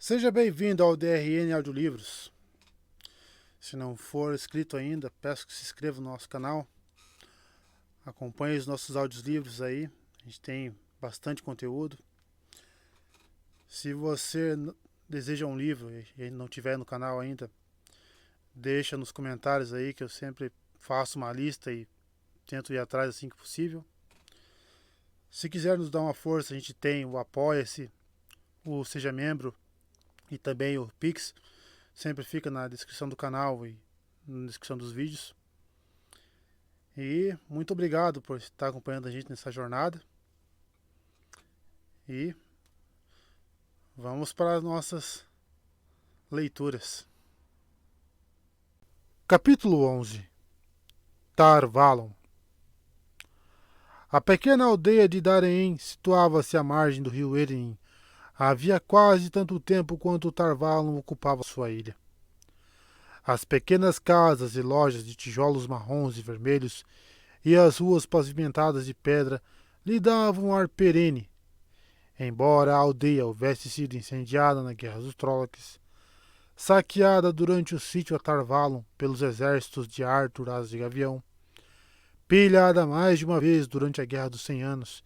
Seja bem-vindo ao DRN Audiolivros. Se não for inscrito ainda, peço que se inscreva no nosso canal. Acompanhe os nossos audiolivros aí. A gente tem bastante conteúdo. Se você deseja um livro e não tiver no canal ainda, deixa nos comentários aí que eu sempre faço uma lista e tento ir atrás assim que possível. Se quiser nos dar uma força, a gente tem o Apoia-se, o Seja Membro e também o Pix. Sempre fica na descrição do canal e na descrição dos vídeos. E muito obrigado por estar acompanhando a gente nessa jornada. E vamos para as nossas leituras. Capítulo 11. Tar Valon. A pequena aldeia de Darien situava-se à margem do rio Erin. Havia quase tanto tempo quanto Tar Valon ocupava sua ilha. As pequenas casas e lojas de tijolos marrons e vermelhos e as ruas pavimentadas de pedra lhe davam um ar perene. Embora a aldeia houvesse sido incendiada na Guerra dos Trollocs, saqueada durante o sítio a Tar Valon pelos exércitos de Arthur As de Gavião, pilhada mais de uma vez durante a Guerra dos 100 Anos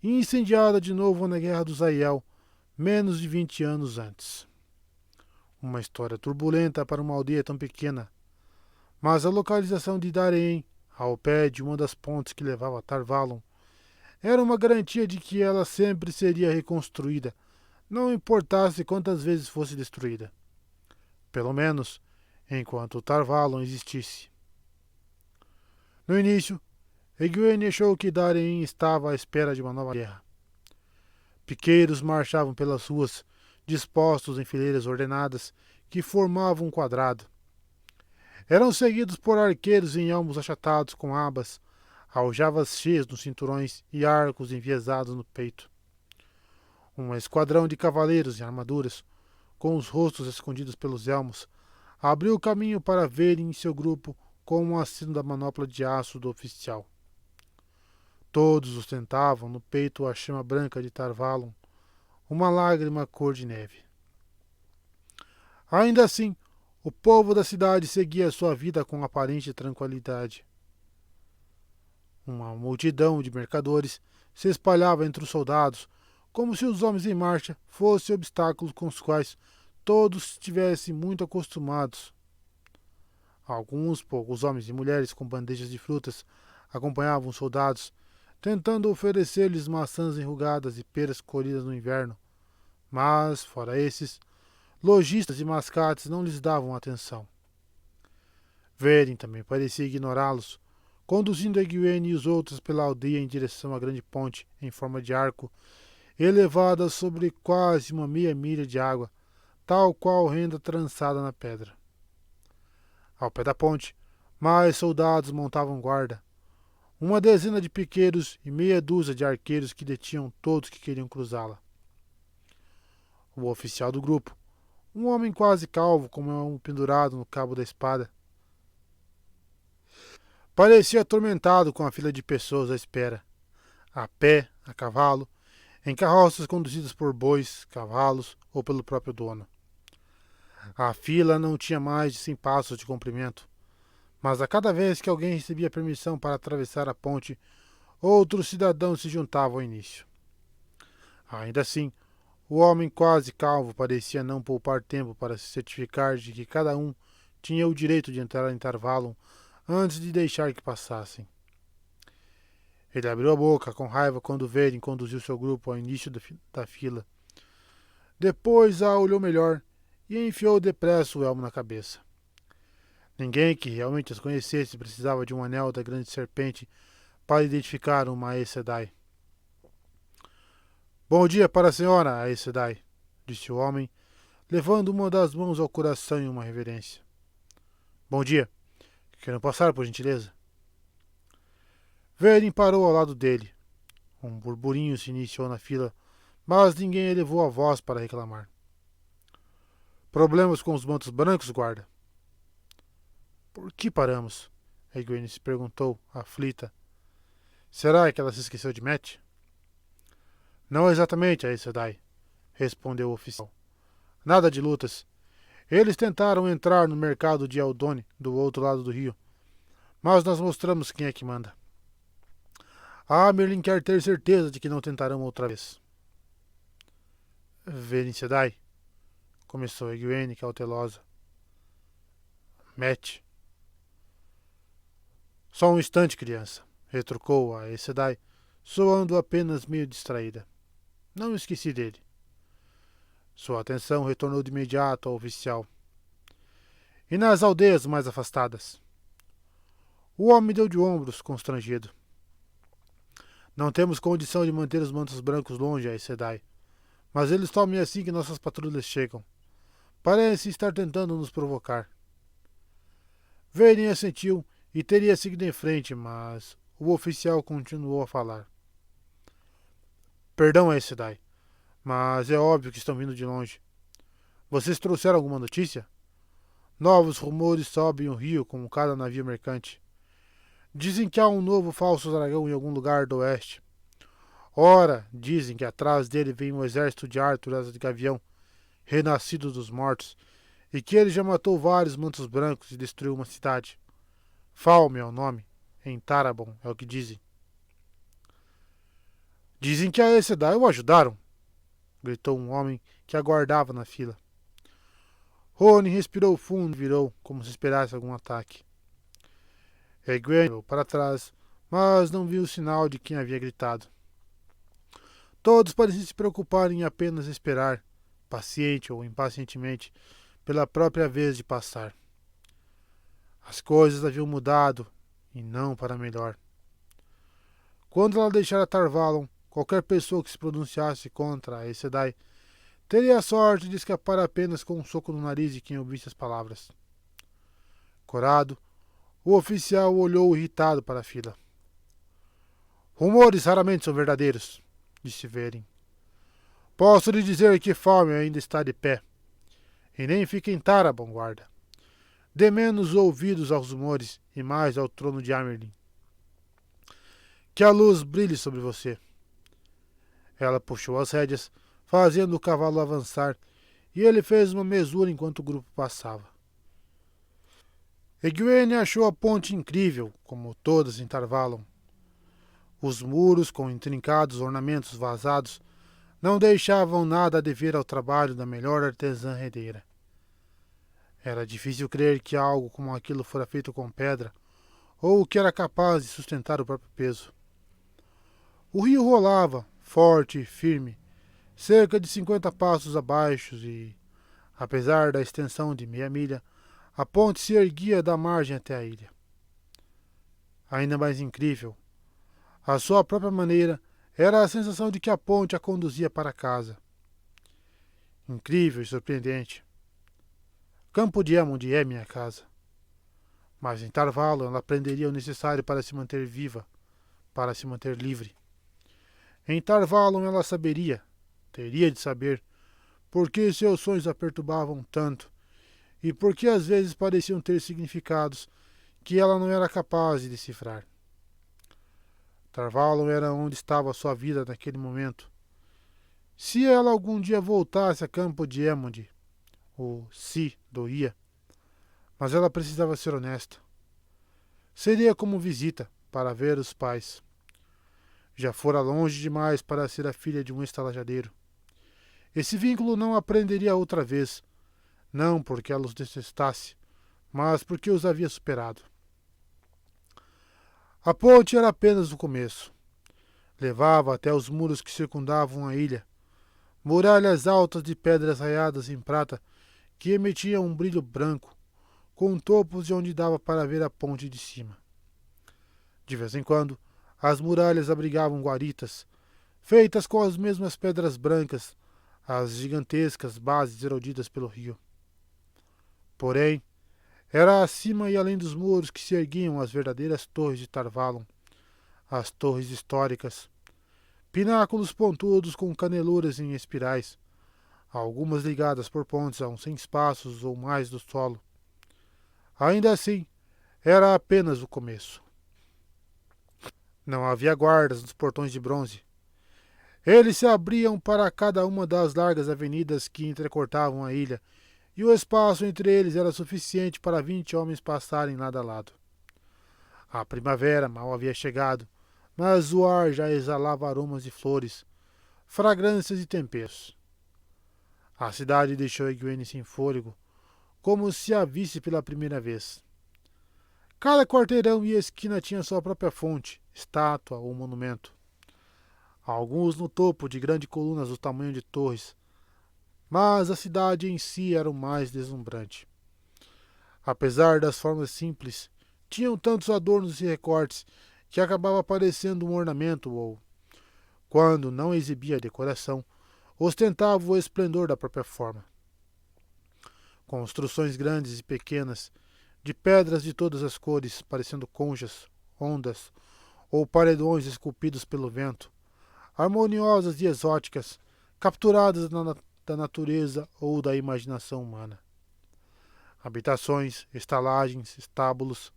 e incendiada de novo na Guerra dos Aiel, menos de 20 anos antes. Uma história turbulenta para uma aldeia tão pequena, mas a localização de Darien, ao pé de uma das pontes que levava a Tar Valon, era uma garantia de que ela sempre seria reconstruída, não importasse quantas vezes fosse destruída. Pelo menos, enquanto Tar Valon existisse. No início, Egwene achou que Darien estava à espera de uma nova guerra. Piqueiros marchavam pelas ruas, dispostos em fileiras ordenadas que formavam um quadrado. Eram seguidos por arqueiros em elmos achatados com abas, aljavas cheias nos cinturões e arcos enviesados no peito. Um esquadrão de cavaleiros em armaduras, com os rostos escondidos pelos elmos, abriu o caminho para verem em seu grupo com o aceno da manopla de aço do oficial. Todos ostentavam no peito a chama branca de Tar Valon, uma lágrima cor de neve. Ainda assim, o povo da cidade seguia sua vida com aparente tranquilidade. Uma multidão de mercadores se espalhava entre os soldados, como se os homens em marcha fossem obstáculos com os quais todos estivessem muito acostumados. Alguns poucos homens e mulheres com bandejas de frutas acompanhavam os soldados, tentando oferecer-lhes maçãs enrugadas e peras colhidas no inverno. Mas, fora esses, lojistas e mascates não lhes davam atenção. Veren também parecia ignorá-los, conduzindo Egwene e os outros pela aldeia em direção à grande ponte em forma de arco, elevada sobre quase uma meia milha de água, tal qual renda trançada na pedra. Ao pé da ponte, mais soldados montavam guarda, uma dezena de piqueiros e meia dúzia de arqueiros que detinham todos que queriam cruzá-la. O oficial do grupo, um homem quase calvo com uma mão pendurado no cabo da espada, parecia atormentado com a fila de pessoas à espera, a pé, a cavalo, em carroças conduzidas por bois, cavalos ou pelo próprio dono. A fila não tinha mais de 100 passos de comprimento, mas a cada vez que alguém recebia permissão para atravessar a ponte, outros cidadãos se juntavam ao início. Ainda assim, o homem quase calvo parecia não poupar tempo para se certificar de que cada um tinha o direito de entrar em Tar Valon antes de deixar que passassem. Ele abriu a boca com raiva quando Veren conduziu seu grupo ao início da fila. Depois a olhou melhor e enfiou depressa o elmo na cabeça. Ninguém que realmente as conhecesse precisava de um anel da grande serpente para identificar uma Aes Sedai. Bom dia para a senhora, Aes Sedai, disse o homem, levando uma das mãos ao coração em uma reverência. Bom dia. Querem passar, por gentileza? Veren parou ao lado dele. Um burburinho se iniciou na fila, mas ninguém elevou a voz para reclamar. Problemas com os mantos brancos, guarda? Por que paramos? Egwene se perguntou, aflita. Será que ela se esqueceu de Mat? Não exatamente, Aes Sedai, respondeu o oficial. Nada de lutas. Eles tentaram entrar no mercado de Eldone, do outro lado do rio, mas nós mostramos quem é que manda. A Merlin quer ter certeza de que não tentarão outra vez. Verin Sedai, começou Egwene, cautelosa. Matt. Só um instante, criança, retrucou a Aes Sedai, soando apenas meio distraída. Não esqueci dele. Sua atenção retornou de imediato ao oficial. E nas aldeias mais afastadas? O homem deu de ombros, constrangido. Não temos condição de manter os mantos brancos longe, Aes Sedai. Mas eles tomem assim que nossas patrulhas chegam. Parecem estar tentando nos provocar. Verin assentiu e teria seguido em frente, mas o oficial continuou a falar. Perdão, Aes Sedai, mas é óbvio que estão vindo de longe. Vocês trouxeram alguma notícia? Novos rumores sobem o rio com cada navio mercante. Dizem que há um novo falso dragão em algum lugar do oeste. Ora, dizem que atrás dele vem um exército de Arthur de Gavião, renascido dos mortos, e que ele já matou vários mantos brancos e destruiu uma cidade. Falme é o nome, em Tarabon, é o que dizem. Dizem que a Aes Sedai o ajudaram, gritou um homem que aguardava na fila. Ronin respirou fundo e virou, como se esperasse algum ataque. Egwene olhou para trás, mas não viu o sinal de quem havia gritado. Todos pareciam se preocupar em apenas esperar, paciente ou impacientemente, pela própria vez de passar. As coisas haviam mudado, e não para melhor. Quando ela deixara Tarvalon, qualquer pessoa que se pronunciasse contra a Aes Sedai teria a sorte de escapar apenas com um soco no nariz de quem ouvisse as palavras. Corado, o oficial olhou irritado para a fila. Rumores raramente são verdadeiros, disse Verin. Posso lhe dizer que Falme ainda está de pé. E nem fica em Tarabon, guarda. Dê menos ouvidos aos rumores e mais ao trono de Amerlin. Que a luz brilhe sobre você. Ela puxou as rédeas, fazendo o cavalo avançar, e ele fez uma mesura enquanto o grupo passava. Egwene achou a ponte incrível, como todas em Tarvalon. Os muros, com intrincados ornamentos vazados, não deixavam nada a dever ao trabalho da melhor artesã redeira. Era difícil crer que algo como aquilo fora feito com pedra, ou que era capaz de sustentar o próprio peso. O rio rolava, forte e firme, cerca de 50 passos abaixo e, apesar da extensão de meia milha, a ponte se erguia da margem até a ilha. Ainda mais incrível, à sua própria maneira, era a sensação de que a ponte a conduzia para casa. Incrível e surpreendente. Campo de Aemond é minha casa. Mas em Tarvalon ela aprenderia o necessário para se manter viva, para se manter livre. Em Tarvalon ela saberia, teria de saber, por que seus sonhos a perturbavam tanto e por que às vezes pareciam ter significados que ela não era capaz de decifrar. Tarvalon era onde estava sua vida naquele momento. Se ela algum dia voltasse a Campo de Aemond, o se doía, mas ela precisava ser honesta. Seria como visita para ver os pais. Já fora longe demais para ser a filha de um estalajadeiro. Esse vínculo não aprenderia outra vez, não porque ela os detestasse, mas porque os havia superado. A ponte era apenas o começo. Levava até os muros que circundavam a ilha, muralhas altas de pedras raiadas em prata que emitiam um brilho branco, com topos de onde dava para ver a ponte de cima. De vez em quando, as muralhas abrigavam guaritas, feitas com as mesmas pedras brancas, as gigantescas bases erodidas pelo rio. Porém, era acima e além dos muros que se erguiam as verdadeiras torres de Tarvalon, as torres históricas, pináculos pontudos com caneluras em espirais, algumas ligadas por pontes a uns 100 passos ou mais do solo. Ainda assim, era apenas o começo. Não havia guardas nos portões de bronze. Eles se abriam para cada uma das largas avenidas que entrecortavam a ilha, e o espaço entre eles era suficiente para 20 homens passarem lado a lado. A primavera mal havia chegado, mas o ar já exalava aromas de flores, fragrâncias e temperos. A cidade deixou Egwene sem fôlego, como se a visse pela primeira vez. Cada quarteirão e esquina tinha sua própria fonte, estátua ou monumento. Alguns no topo de grandes colunas do tamanho de torres, mas a cidade em si era o mais deslumbrante. Apesar das formas simples, tinham tantos adornos e recortes que acabava parecendo um ornamento ou, quando não exibia decoração, ostentava o esplendor da própria forma. Construções grandes e pequenas, de pedras de todas as cores, parecendo conchas, ondas ou paredões esculpidos pelo vento, harmoniosas e exóticas, capturadas da natureza ou da imaginação humana. Habitações, estalagens, estábulos,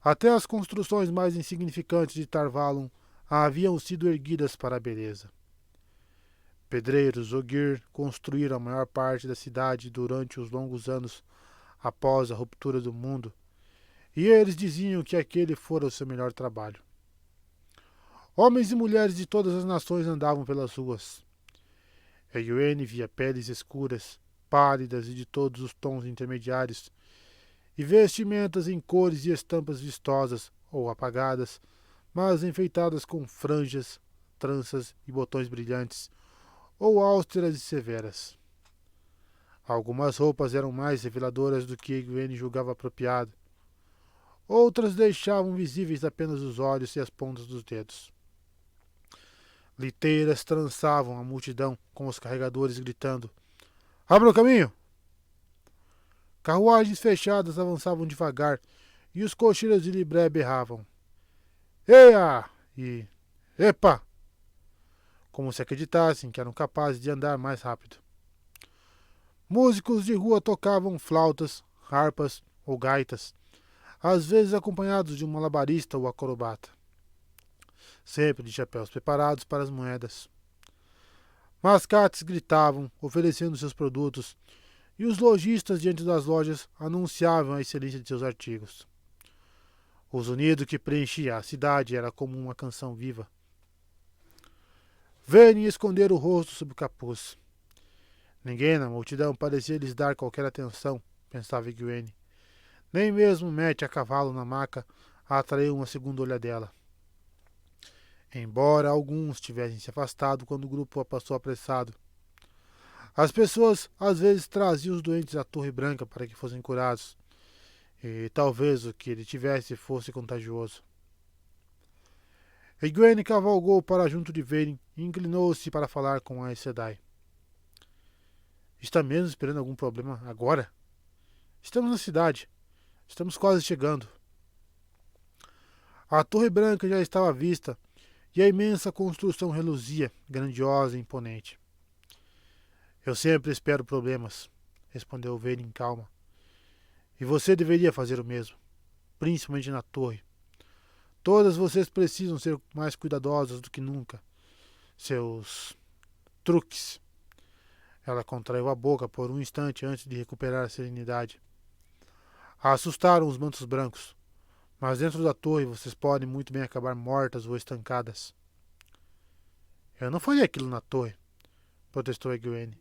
até as construções mais insignificantes de Tarvalon haviam sido erguidas para a beleza. Pedreiros Ogier construíram a maior parte da cidade durante os longos anos após a ruptura do mundo, e eles diziam que aquele fora o seu melhor trabalho. Homens e mulheres de todas as nações andavam pelas ruas. Egwene via peles escuras, pálidas e de todos os tons intermediários, e vestimentas em cores e estampas vistosas ou apagadas, mas enfeitadas com franjas, tranças e botões brilhantes, ou austeras e severas. Algumas roupas eram mais reveladoras do que Egwene julgava apropriado. Outras deixavam visíveis apenas os olhos e as pontas dos dedos. Liteiras trançavam a multidão com os carregadores gritando: "Abra o caminho!" Carruagens fechadas avançavam devagar e os cocheiros de Libré berravam: "Eia!" e "Epa!", como se acreditassem que eram capazes de andar mais rápido. Músicos de rua tocavam flautas, harpas ou gaitas, às vezes acompanhados de um malabarista ou acrobata, sempre de chapéus preparados para as moedas. Mascates gritavam, oferecendo seus produtos, e os lojistas diante das lojas anunciavam a excelência de seus artigos. O zunido que preenchia a cidade era como uma canção viva. Verem esconder o rosto sob o capuz. Ninguém na multidão parecia lhes dar qualquer atenção, pensava Egwene. Nem mesmo Mete a cavalo na maca atraiu uma segunda olhadela. Embora alguns tivessem se afastado quando o grupo passou apressado. As pessoas às vezes traziam os doentes à Torre Branca para que fossem curados, e talvez o que ele tivesse fosse contagioso. Egwene cavalgou para junto de Verin e inclinou-se para falar com a Aes Sedai. Está mesmo esperando algum problema agora? Estamos na cidade. Estamos quase chegando. A Torre Branca já estava à vista e a imensa construção reluzia, grandiosa e imponente. Eu sempre espero problemas, respondeu Verin em calma. E você deveria fazer o mesmo, principalmente na torre. Todas vocês precisam ser mais cuidadosas do que nunca. Seus truques. Ela contraiu a boca por um instante antes de recuperar a serenidade. Assustaram os mantos brancos, mas dentro da torre vocês podem muito bem acabar mortas ou estancadas. Eu não faria aquilo na torre, protestou Egwene.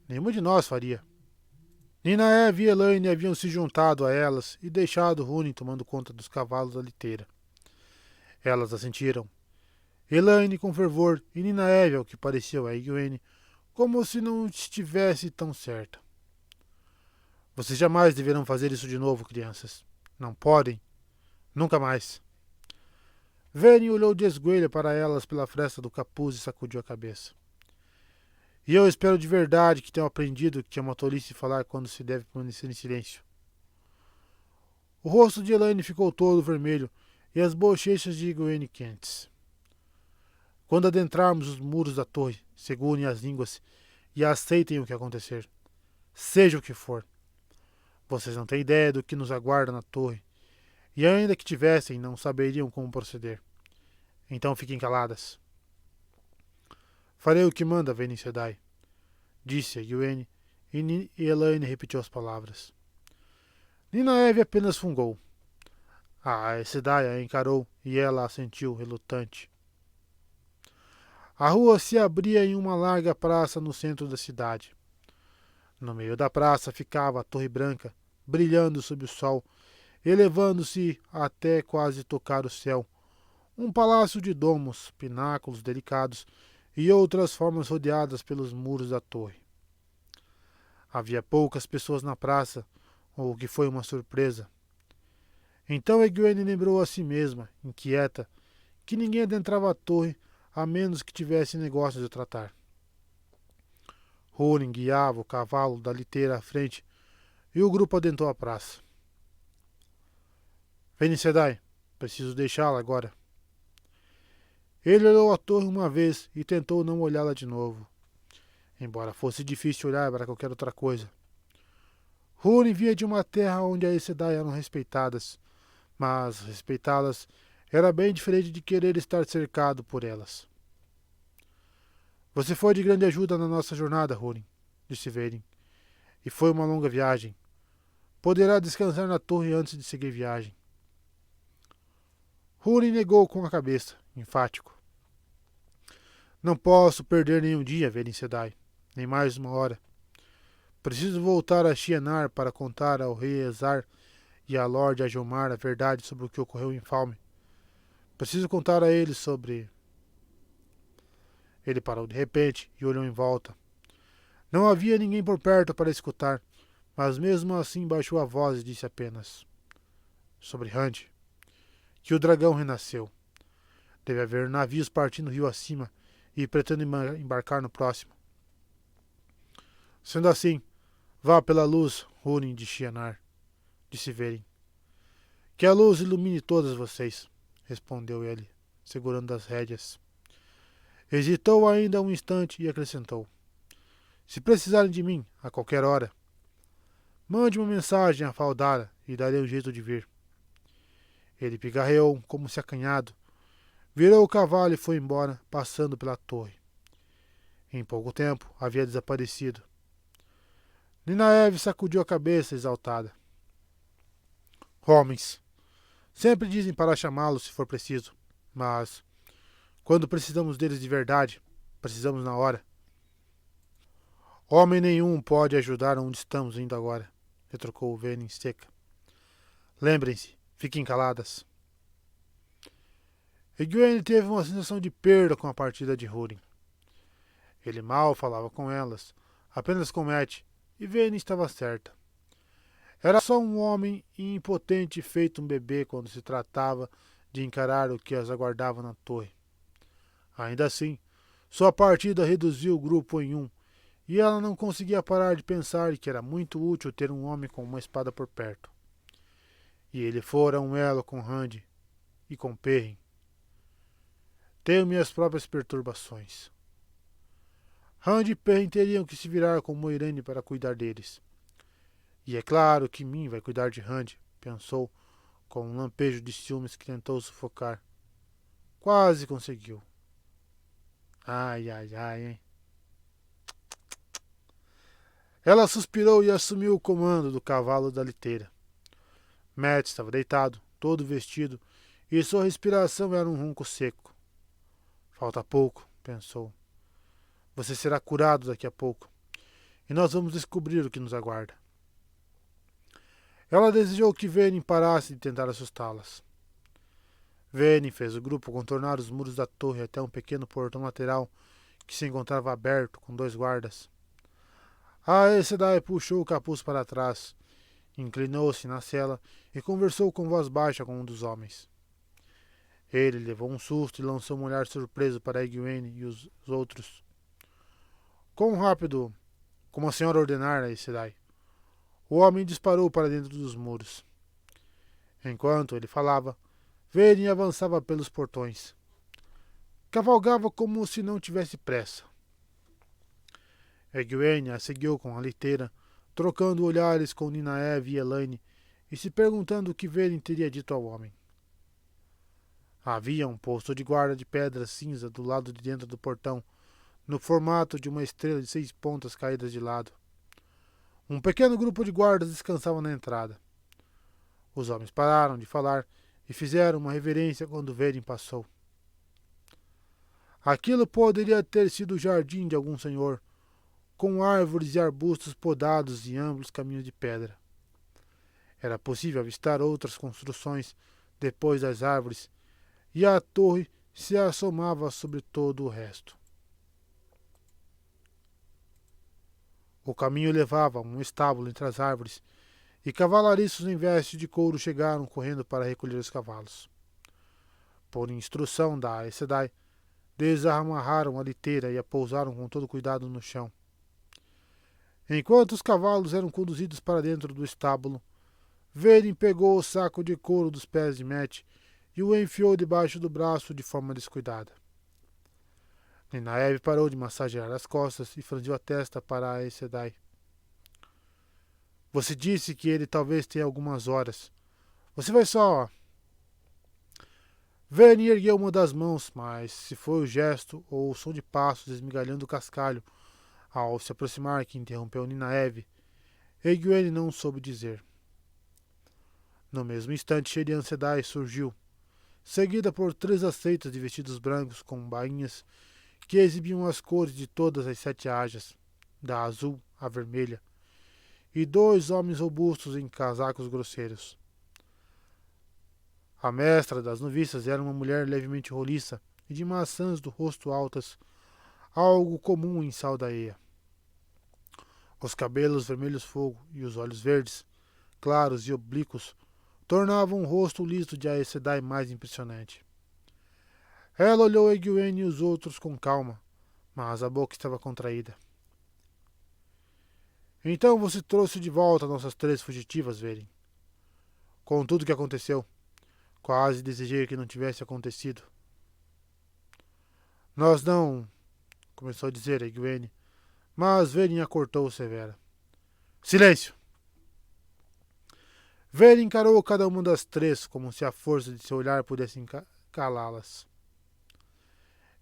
Nenhuma de nós faria. Ninaev e Elaine haviam se juntado a elas e deixado Húrin tomando conta dos cavalos da liteira. Elas assentiram. Elaine com fervor e Ninaev, ao que pareceu a Egwene, como se não estivesse tão certa. Vocês jamais deverão fazer isso de novo, crianças. Não podem. Nunca mais. Verin olhou de esguelha para elas pela fresta do capuz e sacudiu a cabeça. E eu espero de verdade que tenham aprendido que é uma tolice falar quando se deve permanecer em silêncio. O rosto de Elaine ficou todo vermelho e as bochechas de Egwene quentes. Quando adentrarmos os muros da torre, segurem as línguas e aceitem o que acontecer. Seja o que for. Vocês não têm ideia do que nos aguarda na torre, e ainda que tivessem, não saberiam como proceder. Então fiquem caladas. Farei o que manda, Veni Sedai, disse Egwene, e Elaine repetiu as palavras. Ninaeve apenas fungou. A Aes Sedai a encarou e ela assentiu, relutante. A rua se abria em uma larga praça no centro da cidade. No meio da praça ficava a Torre Branca, brilhando sob o sol, elevando-se até quase tocar o céu. Um palácio de domos, pináculos delicados e outras formas rodeadas pelos muros da torre. Havia poucas pessoas na praça, o que foi uma surpresa. Então Egwene lembrou a si mesma, inquieta, que ninguém adentrava a torre a menos que tivesse negócios a tratar. Húrin guiava o cavalo da liteira à frente e o grupo adentrou a praça. Veni Sedai, preciso deixá-la agora. Ele olhou a torre uma vez e tentou não olhá-la de novo, embora fosse difícil olhar para qualquer outra coisa. Húrin vinha de uma terra onde as Sedai eram respeitadas, mas respeitá-las era bem diferente de querer estar cercado por elas. Você foi de grande ajuda na nossa jornada, Húrin, disse Verin, e foi uma longa viagem. Poderá descansar na torre antes de seguir viagem. Húrin negou com a cabeça, enfático. Não posso perder nenhum dia, Verin Sedai, nem mais uma hora. Preciso voltar a Shienar para contar ao rei Ezar e a Lorde Ajomar a verdade sobre o que ocorreu em Falme. Preciso contar a eles sobre... Ele parou de repente e olhou em volta. Não havia ninguém por perto para escutar, mas mesmo assim baixou a voz e disse apenas: sobre Rand, que o dragão renasceu. Deve haver navios partindo rio acima e pretendo embarcar no próximo. Sendo assim, vá pela luz, Húrin de Shienar, disse Verin. Que a luz ilumine todas vocês, respondeu ele, segurando as rédeas. Hesitou ainda um instante e acrescentou: se precisarem de mim, a qualquer hora, mande uma mensagem a Faldara e darei um jeito de vir. Ele pigarreou, como se acanhado, virou o cavalo e foi embora, passando pela torre. Em pouco tempo, havia desaparecido. Ninaeve sacudiu a cabeça, exaltada. Homens. Sempre dizem para chamá-los se for preciso, mas quando precisamos deles de verdade, precisamos na hora. Homem nenhum pode ajudar onde estamos indo agora, retrucou Verin seca. Lembrem-se, fiquem caladas. Egwene teve uma sensação de perda com a partida de Húrin. Ele mal falava com elas, apenas com Mat, e Verin estava certa. Era só um homem impotente feito um bebê quando se tratava de encarar o que as aguardava na torre. Ainda assim, sua partida reduziu o grupo em um, e ela não conseguia parar de pensar que era muito útil ter um homem com uma espada por perto. E ele fora um elo com Rand e com Perrin. Tenho minhas próprias perturbações. Rand e Perrin teriam que se virar com Moiraine para cuidar deles. E é claro que Min vai cuidar de Rand, pensou, com um lampejo de ciúmes que tentou sufocar. Quase conseguiu. Ai, ai, ai, hein? Ela suspirou e assumiu o comando do cavalo da liteira. Mat estava deitado, todo vestido, e sua respiração era um ronco seco. Falta pouco, pensou. Você será curado daqui a pouco, e nós vamos descobrir o que nos aguarda. Ela desejou que Verin parasse de tentar assustá-las. Verin fez o grupo contornar os muros da torre até um pequeno portão lateral que se encontrava aberto com 2 guardas. A Aes Sedai puxou o capuz para trás, inclinou-se na cela e conversou com voz baixa com um dos homens. Ele levou um susto e lançou um olhar surpreso para Egwene e os outros. Quão rápido, como a senhora ordenar, Aes Sedai. O homem disparou para dentro dos muros. Enquanto ele falava, Verin avançava pelos portões. Cavalgava como se não tivesse pressa. Egwene a seguiu com a liteira, trocando olhares com Ninaeve e Elaine e se perguntando o que Verin teria dito ao homem. Havia um posto de guarda de pedra cinza do lado de dentro do portão, no formato de uma estrela de 6 pontas caídas de lado. Um pequeno grupo de guardas descansava na entrada. Os homens pararam de falar e fizeram uma reverência quando Verin passou. Aquilo poderia ter sido o jardim de algum senhor, com árvores e arbustos podados e amplos caminhos de pedra. Era possível avistar outras construções depois das árvores, e a torre se assomava sobre todo o resto. O caminho levava a um estábulo entre as árvores, e cavalariços em vestes de couro chegaram correndo para recolher os cavalos. Por instrução da Aes Sedai, desamarraram a liteira e a pousaram com todo cuidado no chão. Enquanto os cavalos eram conduzidos para dentro do estábulo, Verin pegou o saco de couro dos pés de Met e o enfiou debaixo do braço de forma descuidada. Ninaeve parou de massagear as costas e franziu a testa para a Aes Sedai. Você disse que ele talvez tenha algumas horas. Você vai só... Verin ergueu uma das mãos, mas se foi o gesto ou o som de passos esmigalhando o cascalho ao se aproximar que interrompeu Ninaeve, Egwene não soube dizer. No mesmo instante, Sherian Sedai surgiu, seguida por 3 aceitas de vestidos brancos com bainhas que exibiam as cores de todas as 7 ajas, da azul à vermelha, e 2 homens robustos em casacos grosseiros. A mestra das noviças era uma mulher levemente roliça e de maçãs do rosto altas, algo comum em Saldaeia. Os cabelos vermelhos fogo e os olhos verdes, claros e oblíquos, tornavam o rosto liso de Aes Sedai mais impressionante. Ela olhou Egwene e os outros com calma, mas a boca estava contraída. Então você trouxe de volta nossas 3 fugitivas, Verin. Com tudo o que aconteceu, quase desejei que não tivesse acontecido. Nós não... começou a dizer Egwene, mas Verin a cortou severa. Silêncio! Verin encarou cada uma das 3 como se a força de seu olhar pudesse calá-las.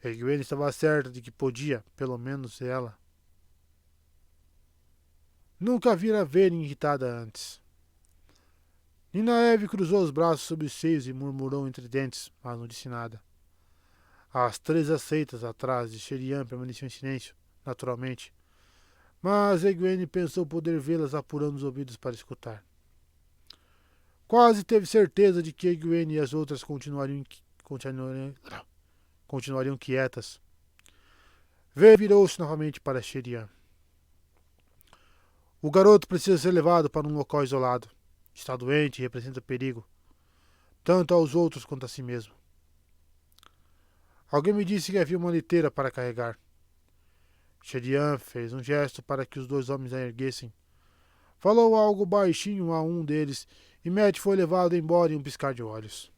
Egwene estava certa de que podia, pelo menos ela. Nunca vira Verin irritada antes. Ninaeve cruzou os braços sobre os seios e murmurou entre dentes, mas não disse nada. As 3 aceitas atrás de Sherian permaneciam em silêncio, naturalmente, mas Egwene pensou poder vê-las apurando os ouvidos para escutar. Quase teve certeza de que Egwene e as outras continuariam quietas. Virou-se novamente para Sherian. O garoto precisa ser levado para um local isolado. Está doente e representa perigo, tanto aos outros quanto a si mesmo. Alguém me disse que havia uma liteira para carregar. Sherian fez um gesto para que os 2 homens a erguessem. Falou algo baixinho a um deles e Met foi levado embora em um piscar de olhos.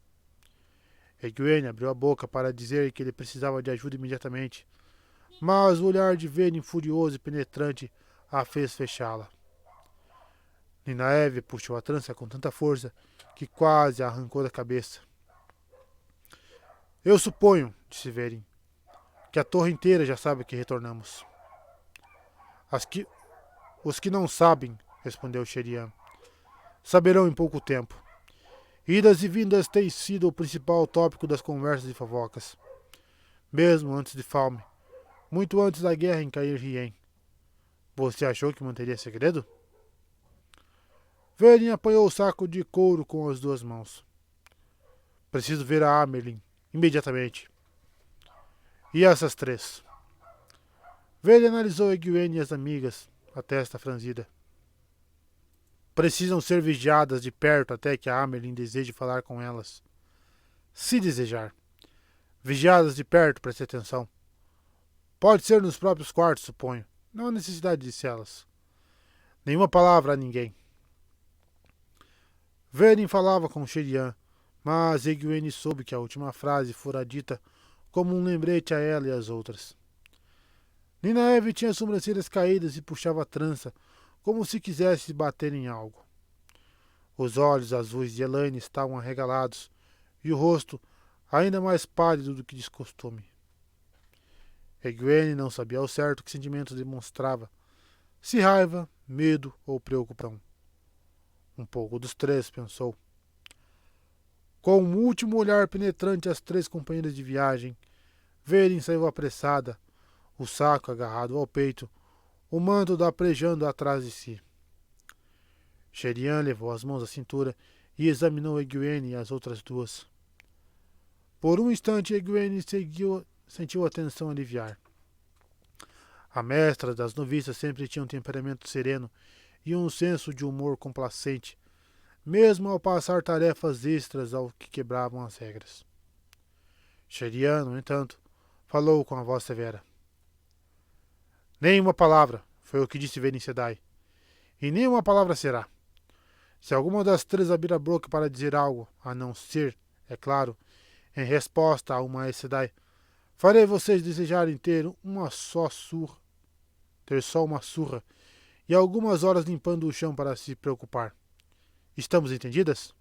Egwene abriu a boca para dizer que ele precisava de ajuda imediatamente, mas o olhar de Verin furioso e penetrante a fez fechá-la. Ninaeve puxou a trança com tanta força que quase a arrancou da cabeça. Eu suponho, disse Verin, que a torre inteira já sabe que retornamos. Os que não sabem, respondeu Sherian, saberão em pouco tempo. Idas e vindas têm sido o principal tópico das conversas e fofocas. Mesmo antes de Falme, muito antes da guerra em Cair Hien. Você achou que manteria segredo? Verin apanhou o saco de couro com as 2 mãos. Preciso ver a Amerlin, imediatamente. E essas 3? Verin analisou Egwene e as amigas, a testa franzida. Precisam ser vigiadas de perto até que a Amerlin deseje falar com elas. Se desejar. Vigiadas de perto, preste atenção. Pode ser nos próprios quartos, suponho. Não há necessidade de celas. Nenhuma palavra a ninguém. Verin falava com Sherian, mas Egwene soube que a última frase fora dita como um lembrete a ela e às outras. Ninaeve tinha as sobrancelhas caídas e puxava a trança, como se quisesse bater em algo. Os olhos azuis de Elaine estavam arregalados, e o rosto ainda mais pálido do que de costume. Egwene não sabia ao certo que sentimento demonstrava, se raiva, medo ou preocupação. Um pouco dos três, pensou. Com um último olhar penetrante às três companheiras de viagem, Verin saiu apressada, o saco agarrado ao peito, o manto dapejando atrás de si. Sherian levou as mãos à cintura e examinou Egwene e as outras duas. Por um instante, Egwene sentiu a tensão aliviar. A mestra das noviças sempre tinha um temperamento sereno e um senso de humor complacente, mesmo ao passar tarefas extras ao que quebravam as regras. Sherian, no entanto, falou com a voz severa. Nenhuma palavra, foi o que disse Verin Sedai. E nenhuma palavra será. Se alguma das três abrir a boca para dizer algo, a não ser, é claro, em resposta a uma Aes Sedai, farei vocês desejarem ter só uma surra e algumas horas limpando o chão para se preocupar. Estamos entendidas?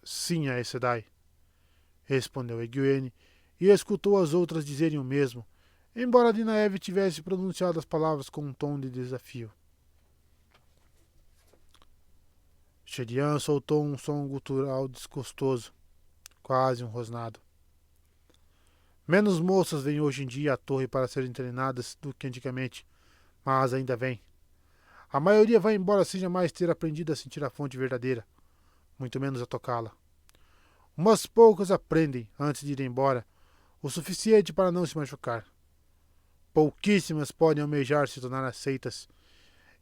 Sim, Aes Sedai, respondeu Egwene e escutou as outras dizerem o mesmo, embora Nynaeve tivesse pronunciado as palavras com um tom de desafio. Sherian soltou um som gutural desgostoso, quase um rosnado. Menos moças vêm hoje em dia à torre para serem treinadas do que antigamente, mas ainda vêm. A maioria vai embora sem jamais ter aprendido a sentir a fonte verdadeira, muito menos a tocá-la. Umas poucas aprendem, antes de ir embora, o suficiente para não se machucar. Pouquíssimas podem almejar se tornar aceitas,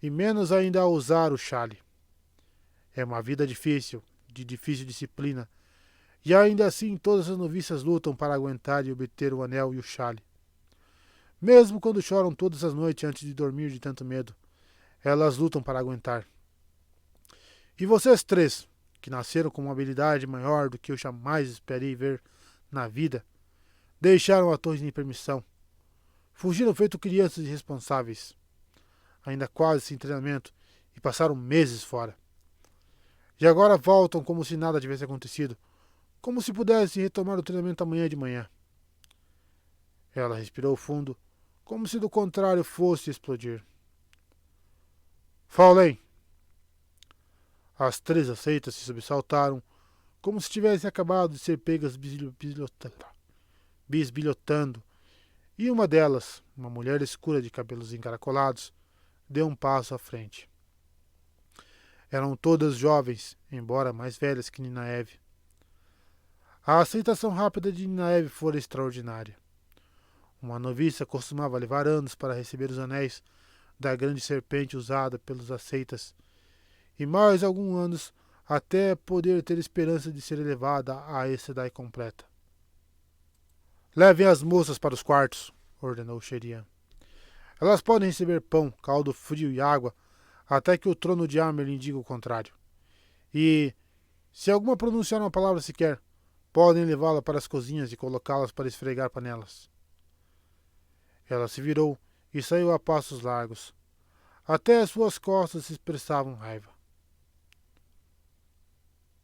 e menos ainda a usar o chale. É uma vida difícil, de difícil disciplina, e ainda assim todas as noviças lutam para aguentar e obter o anel e o chale. Mesmo quando choram todas as noites antes de dormir de tanto medo, elas lutam para aguentar. E vocês três, que nasceram com uma habilidade maior do que eu jamais esperei ver na vida, deixaram a torre sem permissão. Fugiram feito crianças irresponsáveis, ainda quase sem treinamento, e passaram meses fora. E agora voltam como se nada tivesse acontecido, como se pudessem retomar o treinamento amanhã de manhã. Ela respirou fundo, como se do contrário fosse explodir. Falem! As três aceitas se sobressaltaram, como se tivessem acabado de ser pegas bisbilhotando, e uma delas, uma mulher escura de cabelos encaracolados, deu um passo à frente. Eram todas jovens, embora mais velhas que Nynaeve. A aceitação rápida de Nynaeve fora extraordinária. Uma noviça costumava levar anos para receber os anéis da grande serpente usada pelos aceitas, e mais alguns anos até poder ter esperança de ser elevada à Aes Sedai completa. Levem as moças para os quartos, ordenou Sherian. Elas podem receber pão, caldo frio e água, até que o trono de Amer lhe diga o contrário. E, se alguma pronunciar uma palavra sequer, podem levá-la para as cozinhas e colocá-las para esfregar panelas. Ela se virou e saiu a passos largos. Até as suas costas se expressavam raiva.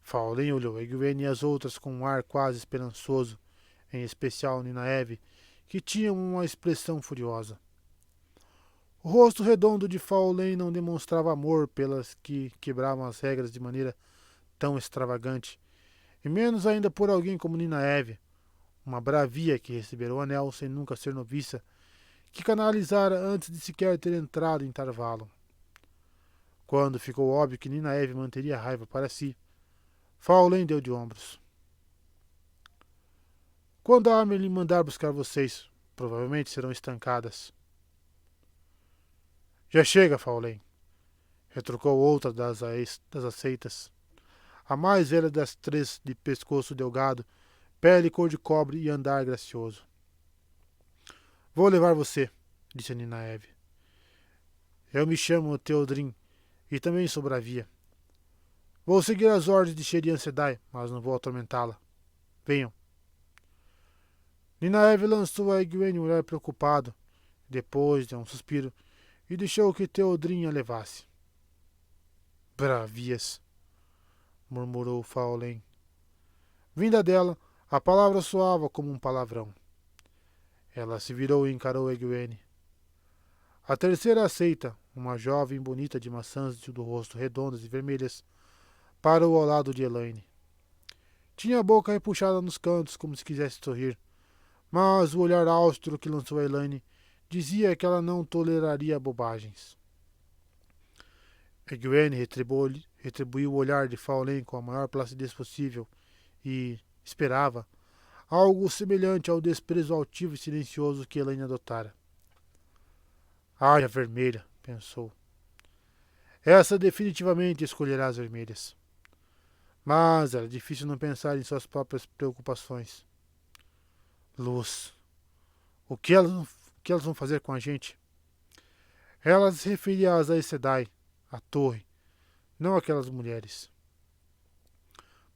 Fallen olhou Egwene e as outras com um ar quase esperançoso, em especial Nynaeve, que tinha uma expressão furiosa. O rosto redondo de Fallen não demonstrava amor pelas que quebravam as regras de maneira tão extravagante, e menos ainda por alguém como Nynaeve, uma bravia que recebera o anel sem nunca ser noviça, que canalizara antes de sequer ter entrado em Tarvalon. Quando ficou óbvio que Nynaeve manteria a raiva para si, Fallen deu de ombros. Quando a Amer lhe mandar buscar vocês, provavelmente serão estancadas. Já chega, Fallen, retrucou outra das aceitas. A mais velha das três, de pescoço delgado, pele cor de cobre e andar gracioso. Vou levar você, disse Nynaeve. Eu me chamo Theodrin e também sou bravia. Vou seguir as ordens de Sherian Sedai, mas não vou atormentá-la. Venham. Nynaeve lançou a Egwene um olhar preocupado, depois deu um suspiro e deixou que Theodrin a levasse. Bravias, murmurou Fallen. Vinda dela, a palavra soava como um palavrão. Ela se virou e encarou Egwene. A terceira aceita, uma jovem bonita de maçãs do rosto redondas e vermelhas, parou ao lado de Elaine. Tinha a boca repuxada nos cantos, como se quisesse sorrir, mas o olhar austro que lançou a Elaine dizia que ela não toleraria bobagens. Egwene retribuiu o olhar de Fallen com a maior placidez possível e esperava algo semelhante ao desprezo altivo e silencioso que Elaine adotara. Área vermelha, pensou. Essa definitivamente escolherá as vermelhas. Mas era difícil não pensar em suas próprias preocupações. Luz. O que elas vão fazer com a gente? Ela se referia às Aes Sedai, a torre, não aquelas mulheres.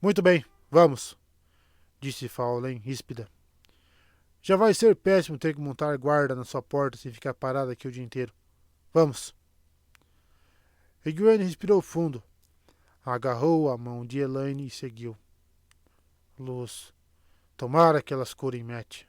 Muito bem, vamos, disse Fallen, ríspida. Já vai ser péssimo ter que montar guarda na sua porta sem ficar parada aqui o dia inteiro. Vamos. Egwene respirou fundo, agarrou a mão de Elaine e seguiu. Luz. Tomara que elas curem Matt.